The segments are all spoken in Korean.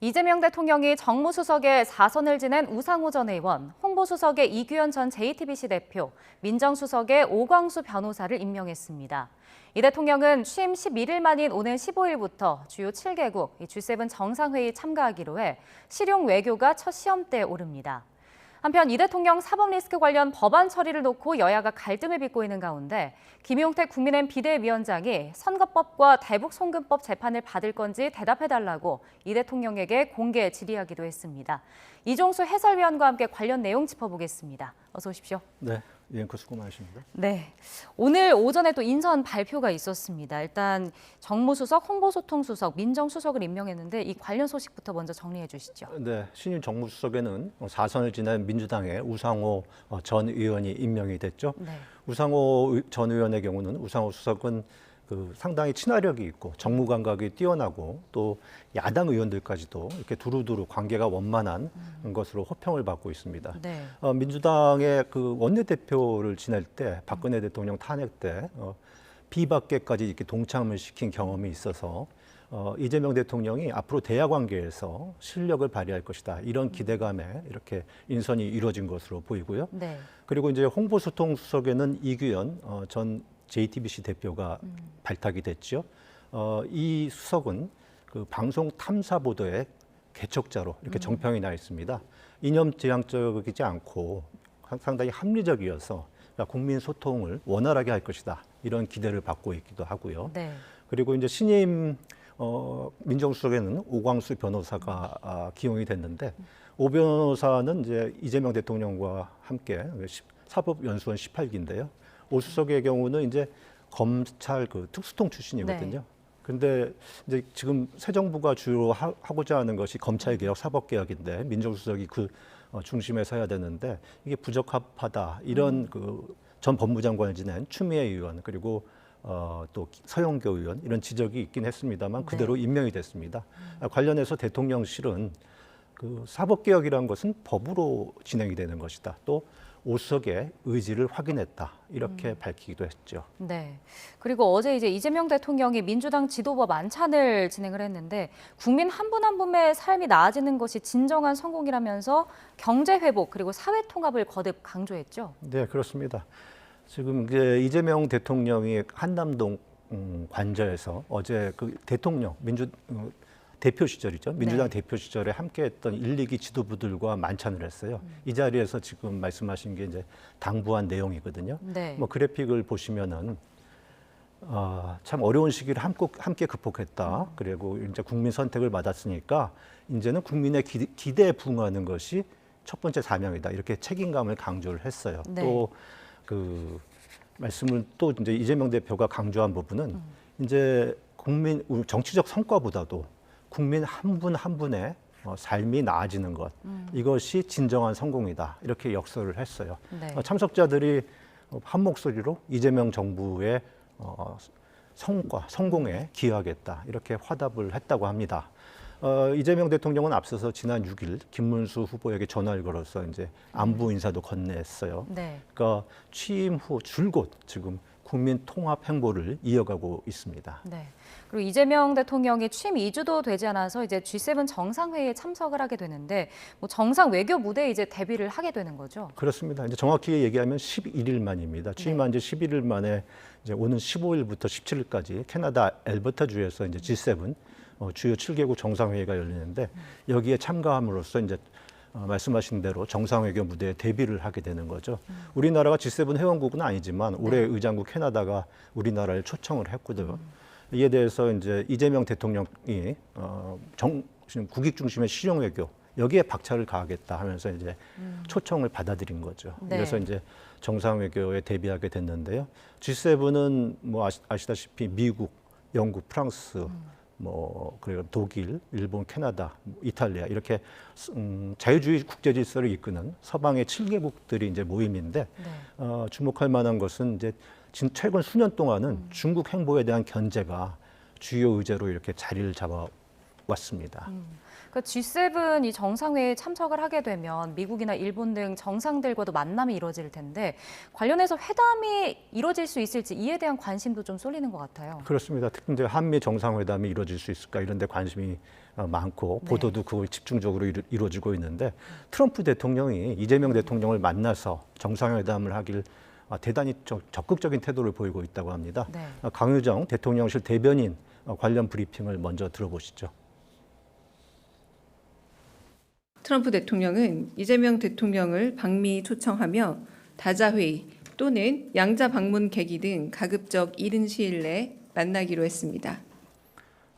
이재명 대통령이 정무수석의 4선을 지낸 우상호 전 의원, 홍보수석의 이규현 전 JTBC 대표, 민정수석의 오광수 변호사를 임명했습니다. 이 대통령은 취임 11일 만인 오는 15일부터 주요 7개국 G7 정상회의 참가하기로 해 실용 외교가 첫 시험대에 오릅니다. 한편 이 대통령 사법 리스크 관련 법안 처리를 놓고 여야가 갈등을 빚고 있는 가운데 김용택 국민의힘 비대위원장이 선거법과 대북송금법 재판을 받을 건지 대답해달라고 이 대통령에게 공개 질의하기도 했습니다. 이종수 해설위원과 함께 관련 내용 짚어보겠습니다. 어서 오십시오. 네, 앵커 수고 많으십니다. 네, 오늘 오전에 또 인선 발표가 있었습니다. 일단 정무수석, 홍보소통수석, 민정수석을 임명했는데 이 관련 소식부터 먼저 정리해 주시죠. 네, 신임 정무수석에는 4선을 지낸 민주당의 우상호 전 의원이 임명이 됐죠. 네. 우상호 전 의원의 경우는 우상호 수석은 상당히 친화력이 있고 정무 감각이 뛰어나고 또 야당 의원들까지도 이렇게 두루두루 관계가 원만한 것으로 호평을 받고 있습니다. 네. 민주당의 원내대표를 지낼 때 박근혜 대통령 탄핵 때 비박계까지 이렇게 동참을 시킨 경험이 있어서 이재명 대통령이 앞으로 대화 관계에서 실력을 발휘할 것이다. 이런 기대감에 이렇게 인선이 이루어진 것으로 보이고요. 네. 그리고 이제 홍보소통수석에는 이규현 전 JTBC 대표가 발탁이 됐죠. 이 수석은 방송 탐사 보도의 개척자로 이렇게 정평이 나 있습니다. 이념 지향적이지 않고 상당히 합리적이어서 국민 소통을 원활하게 할 것이다. 이런 기대를 받고 있기도 하고요. 네. 그리고 이제 신임 민정수석에는 오광수 변호사가 기용이 됐는데 오 변호사는 이제 이재명 대통령과 함께 사법연수원 18기인데요. 오 수석의 경우는 이제 검찰 특수통 출신이거든요. 네. 근데 이제 지금 새 정부가 주로 하고자 하는 것이 검찰개혁, 사법개혁인데 민정수석이 중심에 서야 되는데 이게 부적합하다. 이런 전 법무장관을 지낸 추미애 의원 그리고 또 서영교 의원 이런 지적이 있긴 했습니다만 그대로 임명이 됐습니다. 관련해서 대통령실은 사법개혁이라는 것은 법으로 진행이 되는 것이다. 또 오수석의 의지를 확인했다. 이렇게 밝히기도 했죠. 네. 그리고 어제 이제 이재명 대통령이 민주당 지도부 만찬을 진행을 했는데 국민 한 분 한 분의 삶이 나아지는 것이 진정한 성공이라면서 경제 회복 그리고 사회 통합을 거듭 강조했죠. 네, 그렇습니다. 지금 이제 이재명 대통령이 한남동 관저에서 어제 대통령 대표 시절이죠. 민주당 네. 대표 시절에 함께했던 1, 2기 지도부들과 만찬을 했어요. 이 자리에서 지금 말씀하신 게 이제 당부한 내용이거든요. 네. 그래픽을 보시면은 참 어려운 시기를 함께 극복했다. 그리고 이제 국민 선택을 받았으니까 이제는 국민의 기대에 부응하는 것이 첫 번째 사명이다. 이렇게 책임감을 강조를 했어요. 네. 또 말씀을 또 이제 이재명 대표가 강조한 부분은 이제 우리 정치적 성과보다도 국민 한 분 한 분의 삶이 나아지는 것 이것이 진정한 성공이다 이렇게 역설을 했어요. 네. 참석자들이 한 목소리로 이재명 정부의 성공에 기여하겠다 이렇게 화답을 했다고 합니다. 이재명 대통령은 앞서서 지난 6일 김문수 후보에게 전화를 걸어서 이제 안부 인사도 건넸어요. 네. 그러니까 취임 후 줄곧 지금 국민 통합 행보를 이어가고 있습니다. 네. 그리고 이재명 대통령이 취임 2주도 되지 않아서 이제 G7 정상회의에 참석을 하게 되는데 정상 외교 무대에 이제 데뷔를 하게 되는 거죠. 그렇습니다. 이제 정확히 얘기하면 11일 만입니다. 취임한 지 11일 만에 이제 오는 15일부터 17일까지 캐나다 엘버타주에서 이제 G7 주요 7개국 정상회의가 열리는데 여기에 참가함으로써 이제 말씀하신 대로 정상외교 무대에 데뷔를 하게 되는 거죠. 우리나라가 G7 회원국은 아니지만 올해 의장국 캐나다가 우리나라를 초청을 했거든요. 이에 대해서 이제 이재명 대통령이 국익 중심의 실용 외교 여기에 박차를 가하겠다 하면서 이제 초청을 받아들인 거죠. 네. 그래서 이제 정상 외교에 데뷔하게 됐는데요. G7은 아시다시피 미국, 영국, 프랑스, 그리고 독일, 일본, 캐나다, 이탈리아 이렇게 자유주의 국제 질서를 이끄는 서방의 7개국들이 이제 모임인데 주목할 만한 것은 이제 최근 수년 동안은 중국 행보에 대한 견제가 주요 의제로 이렇게 자리를 잡아 왔습니다. 그러니까 G7 이 정상회의에 참석을 하게 되면 미국이나 일본 등 정상들과도 만남이 이루어질 텐데 관련해서 회담이 이루어질 수 있을지 이에 대한 관심도 좀 쏠리는 것 같아요. 그렇습니다. 특히 이제 한미 정상회담이 이루어질 수 있을까 이런 데 관심이 많고 네. 보도도 그걸 집중적으로 이루어지고 있는데 트럼프 대통령이 이재명 대통령을 만나서 정상회담을 하길 대단히 적극적인 태도를 보이고 있다고 합니다. 네. 강유정 대통령실 대변인 관련 브리핑을 먼저 들어보시죠. 트럼프 대통령은 이재명 대통령을 방미 초청하며 다자회의 또는 양자 방문 계기 등 가급적 이른 시일 내에 만나기로 했습니다.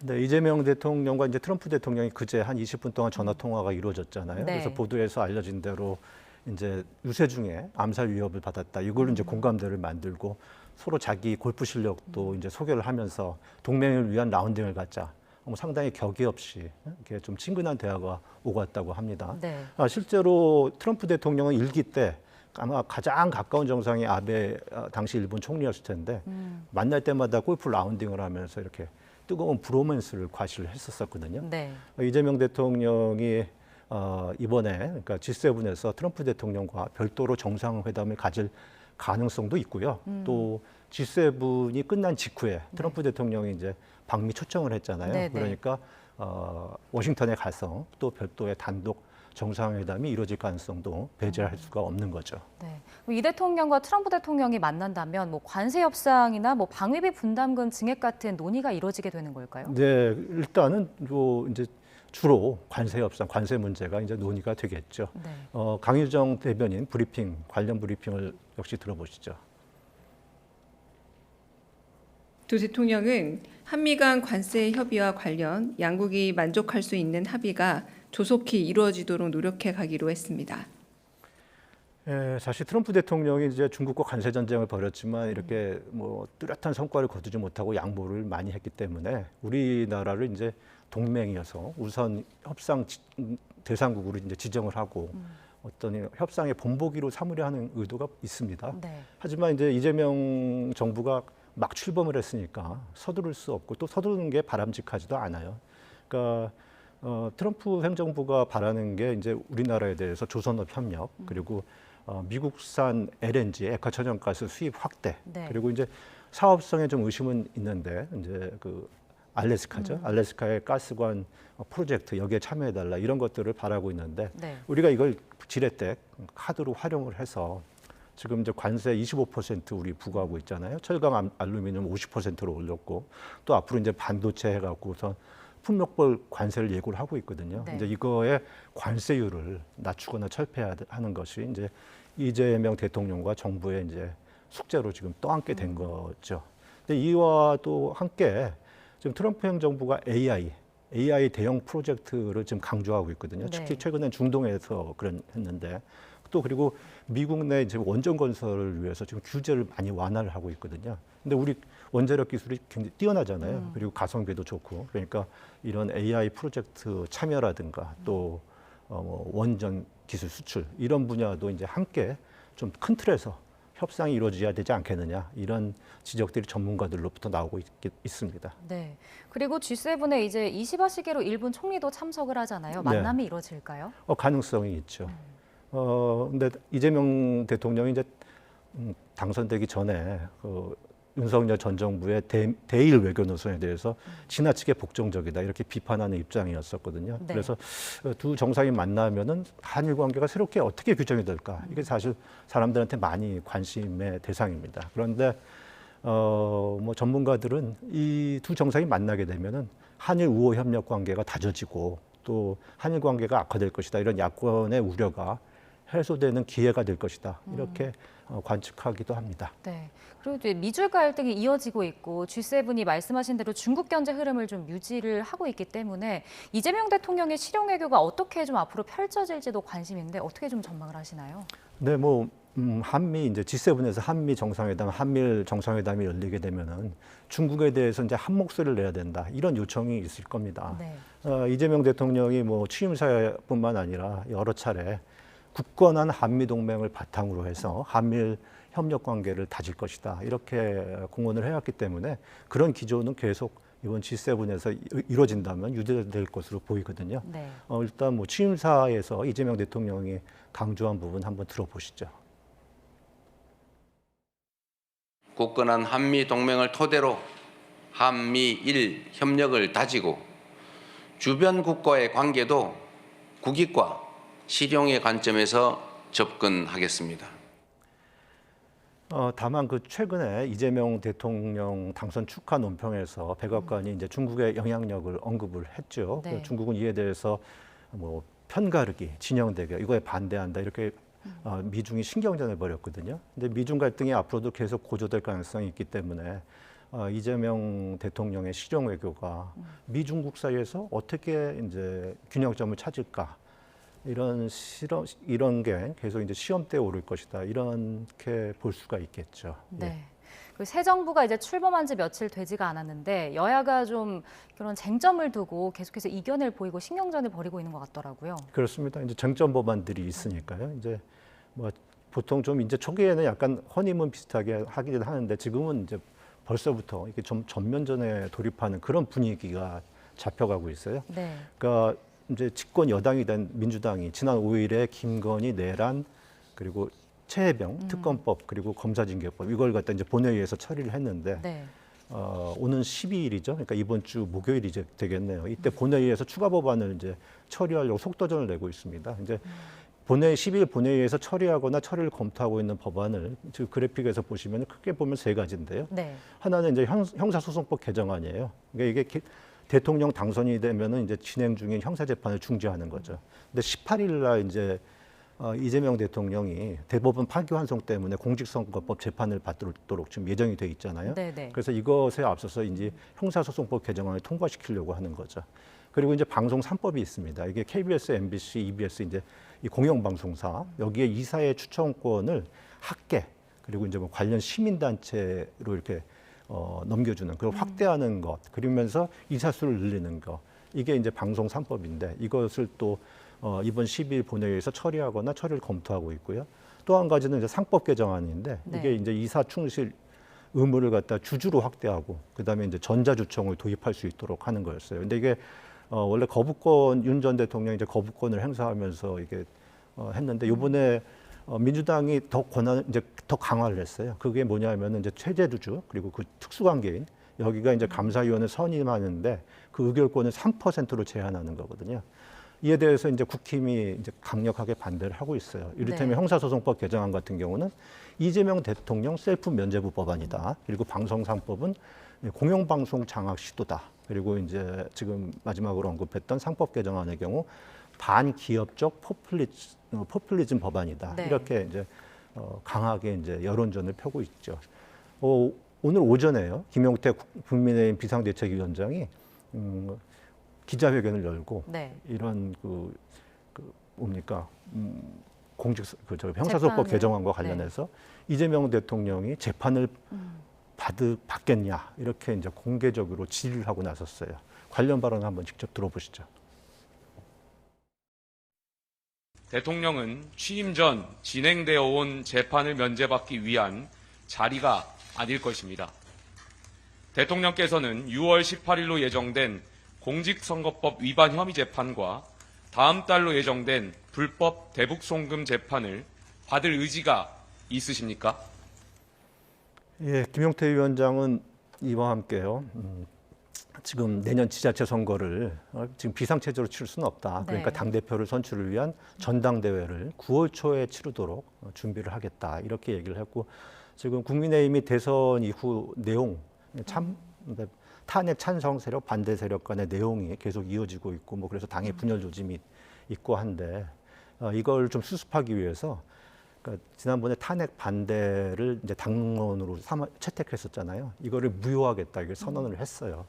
네, 이재명 대통령과 이제 트럼프 대통령이 그제 한 20분 동안 전화 통화가 이루어졌잖아요. 네. 그래서 보도에서 알려진 대로 이제 유세 중에 암살 위협을 받았다. 이걸 이제 공감대를 만들고 서로 자기 골프 실력도 이제 소개를 하면서 동맹을 위한 라운딩을 갖자. 상당히 격의 없이 이렇게 좀 친근한 대화가 오고 갔다고 합니다. 네. 실제로 트럼프 대통령은 일기 때 아마 가장 가까운 정상이 아베 당시 일본 총리였을 텐데 만날 때마다 골프 라운딩을 하면서 이렇게 뜨거운 브로맨스를 과시를 했었거든요. 네. 이재명 대통령이 이번에 그러니까 G7에서 트럼프 대통령과 별도로 정상회담을 가질 가능성도 있고요. 또 G7이 끝난 직후에 트럼프 대통령이 이제 방미 초청을 했잖아요. 네, 네. 그러니까 워싱턴에 가서 또 별도의 단독 정상회담이 이루어질 가능성도 배제할 수가 없는 거죠. 네. 이 대통령과 트럼프 대통령이 만난다면 뭐 관세 협상이나 뭐 방위비 분담금 증액 같은 논의가 이루어지게 되는 걸까요? 네, 일단은 이제 주로 관세 협상, 관세 문제가 이제 논의가 되겠죠. 네. 강유정 대변인 브리핑 관련 브리핑을 역시 들어보시죠. 두 대통령은 한미 간 관세 협의와 관련 양국이 만족할 수 있는 합의가 조속히 이루어지도록 노력해 가기로 했습니다. 사실 트럼프 대통령이 이제 중국과 관세 전쟁을 벌였지만 이렇게 뭐 뚜렷한 성과를 거두지 못하고 양보를 많이 했기 때문에 우리나라를 이제 동맹이어서 우선 협상 대상국으로 이제 지정을 하고 어떤 협상의 본보기로 삼으려 하는 의도가 있습니다. 네. 하지만 이제 이재명 정부가 막 출범을 했으니까 서두를 수 없고 또 서두르는 게 바람직하지도 않아요. 그러니까 트럼프 행정부가 바라는 게 이제 우리나라에 대해서 조선업 협력 그리고 미국산 LNG 액화천연가스 수입 확대 네. 그리고 이제 사업성에 좀 의심은 있는데 이제 그 알래스카죠. 알래스카의 가스관 프로젝트 여기에 참여해달라 이런 것들을 바라고 있는데 네. 우리가 이걸 지렛대 카드로 활용을 해서 지금 이제 관세 25% 우리 부과하고 있잖아요. 철강, 알루미늄 50%로 올렸고 또 앞으로 이제 반도체 해갖고서 품목별 관세를 예고를 하고 있거든요. 네. 이제 이거의 관세율을 낮추거나 철폐하는 것이 이제 이재명 대통령과 정부의 이제 숙제로 지금 떠안게 된 거죠. 근데 이와 또 함께 지금 트럼프 행정부가 AI 대형 프로젝트를 지금 강조하고 있거든요. 네. 특히 최근엔 중동에서 했는데 또 그리고 미국 내 이제 원전 건설을 위해서 지금 규제를 많이 완화를 하고 있거든요. 근데 우리 원자력 기술이 굉장히 뛰어나잖아요. 그리고 가성비도 좋고 그러니까 이런 AI 프로젝트 참여라든가 또 원전 기술 수출 이런 분야도 이제 함께 좀 큰 틀에서 협상이 이루어져야 되지 않겠느냐 이런 지적들이 전문가들로부터 나오고 있습니다. 네. 그리고 G7에 이제 이시바 시게로 일본 총리도 참석을 하잖아요. 만남이 이루어질까요? 가능성이 있죠. 근데 이재명 대통령이 이제 당선되기 전에 윤석열 전 정부의 대일 외교 노선에 대해서 지나치게 복종적이다 이렇게 비판하는 입장이었었거든요. 네. 그래서 두 정상이 만나면은 한일 관계가 새롭게 어떻게 규정이 될까 이게 사실 사람들한테 많이 관심의 대상입니다. 그런데 뭐 전문가들은 이 두 정상이 만나게 되면은 한일 우호 협력 관계가 다져지고 또 한일 관계가 악화될 것이다 이런 야권의 우려가 해소되는 기회가 될 것이다 이렇게 관측하기도 합니다. 네. 그리고 이제 미중 갈등이 이어지고 있고 G7이 말씀하신 대로 중국 경제 흐름을 좀 유지를 하고 있기 때문에 이재명 대통령의 실용 외교가 어떻게 좀 앞으로 펼쳐질지도 관심인데 어떻게 좀 전망을 하시나요? 네, 뭐 한미 이제 G7에서 한미 정상회담, 한미일 정상회담이 열리게 되면은 중국에 대해서 이제 한 목소리를 내야 된다 이런 요청이 있을 겁니다. 네. 이재명 대통령이 뭐 취임사뿐만 아니라 여러 차례 굳건한 한미 동맹을 바탕으로 해서 한미일 협력 관계를 다질 것이다 이렇게 공언을 해왔기 때문에 그런 기조는 계속 이번 G7에서 이루어진다면 유지될 것으로 보이거든요. 네. 일단 뭐 취임사에서 이재명 대통령이 강조한 부분 한번 들어보시죠. 굳건한 한미 동맹을 토대로 한미일 협력을 다지고 주변 국가의 관계도 국익과 실용의 관점에서 접근하겠습니다. 다만 그 최근에 이재명 대통령 당선 축하 논평에서 백악관이 이제 중국의 영향력을 언급을 했죠. 네. 중국은 이에 대해서 뭐 편가르기, 진영 대결 이거에 반대한다 이렇게 미중이 신경전을 벌였거든요. 근데 미중 갈등이 앞으로도 계속 고조될 가능성이 있기 때문에 이재명 대통령의 실용 외교가 미중국 사이에서 어떻게 이제 균형점을 찾을까? 이런 게 계속 이제 시험대에 오를 것이다. 이렇게 볼 수가 있겠죠. 네. 예. 그 새 정부가 이제 출범한 지 며칠 되지가 않았는데 여야가 좀 그런 쟁점을 두고 계속해서 이견을 보이고 신경전을 벌이고 있는 것 같더라고요. 그렇습니다. 이제 쟁점 법안들이 있으니까요. 이제 뭐 보통 좀 이제 초기에는 약간 허니문 비슷하게 하기는 하는데 지금은 이제 벌써부터 이게 좀 전면전에 돌입하는 그런 분위기가 잡혀가고 있어요. 네. 그러니까 이제 집권 여당이 된 민주당이 지난 5일에 김건희 내란 그리고 최혜병 특검법 그리고 검사징계법 이걸 갖다 이제 본회의에서 처리를 했는데 네. 오는 12일이죠. 그러니까 이번 주 목요일이 이제 되겠네요. 이때 본회의에서 추가 법안을 이제 처리하려고 속도전을 내고 있습니다. 이제 12일 본회의에서 처리하거나 처리를 검토하고 있는 법안을 지금 그래픽에서 보시면 크게 보면 세 가지인데요. 네. 하나는 이제 형사소송법 개정안이에요. 그러니까 이게 대통령 당선이 되면은 이제 진행 중인 형사 재판을 중지하는 거죠. 근데 18일 날 이제 이재명 대통령이 대법원 파기환송 때문에 공직선거법 재판을 받도록 지금 예정이 돼 있잖아요. 네네. 그래서 이것에 앞서서 이제 형사소송법 개정안을 통과시키려고 하는 거죠. 그리고 이제 방송 3법이 있습니다. 이게 KBS, MBC, EBS 이제 이 공영방송사 여기에 이사의 추천권을 학계 그리고 이제 뭐 관련 시민단체로 이렇게 넘겨주는 그걸 확대하는 것 그러면서 이사수를 늘리는 것 이게 이제 방송 3법인데 이것을 또 이번 10일 본회의에서 처리하거나 처리를 검토하고 있고요. 또 한 가지는 이제 상법 개정안인데 네. 이게 이제 이사 충실 의무를 갖다 주주로 확대하고 그다음에 이제 전자주청을 도입할 수 있도록 하는 거였어요. 근데 이게 원래 거부권 윤 전 대통령이 이제 거부권을 행사하면서 이게 했는데 이번에 민주당이 더 권한을 이제 더 강화를 했어요. 그게 뭐냐면은 이제 최재주주 그리고 그 특수관계인 여기가 이제 감사위원을 선임하는데 그 의결권을 3%로 제한하는 거거든요. 이에 대해서 이제 국힘이 이제 강력하게 반대를 하고 있어요. 이를테면 네. 형사소송법 개정안 같은 경우는 이재명 대통령 셀프 면죄부 법안이다. 그리고 방송 3법은 공영방송 장악 시도다. 그리고 이제 지금 마지막으로 언급했던 상법 개정안의 경우 반기업적 포퓰리즘 법안이다. 네. 이렇게 이제 강하게 이제 여론전을 펴고 있죠. 오늘 오전에요. 김용태 국민의힘 비상대책위원장이 기자회견을 열고 네. 이런 뭡니까 형사소법 재판을, 개정안과 관련해서 이재명 대통령이 재판을 받겠냐 이렇게 이제 공개적으로 질의를 하고 나섰어요. 관련 발언 한번 직접 들어보시죠. 대통령은 취임 전 진행되어 온 재판을 면제받기 위한 자리가 아닐 것입니다. 대통령께서는 6월 18일로 예정된 공직선거법 위반 혐의 재판과 다음 달로 예정된 불법 대북송금 재판을 받을 의지가 있으십니까? 예, 김용태 위원장은 이와 함께요. 지금 내년 지자체 선거를 지금 비상체제로 치를 수는 없다. 그러니까 네. 당대표를 선출을 위한 전당대회를 9월 초에 치르도록 준비를 하겠다. 이렇게 얘기를 했고 지금 국민의힘이 대선 이후 내용 탄핵 찬성 세력, 반대 세력 간의 내용이 계속 이어지고 있고 뭐 그래서 당의 분열 조짐이 있고 한데 이걸 좀 수습하기 위해서 그러니까 지난번에 탄핵 반대를 이제 당론으로 채택했었잖아요. 이거를 무효하겠다 이걸 선언을 했어요.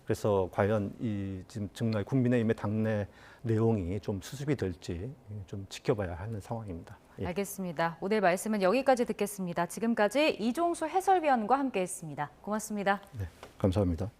그래서 과연 이 지금 정말 국민의힘의 당내 내용이 좀 수습이 될지 좀 지켜봐야 하는 상황입니다. 예. 알겠습니다. 오늘 말씀은 여기까지 듣겠습니다. 지금까지 이종수 해설위원과 함께했습니다. 고맙습니다. 네, 감사합니다.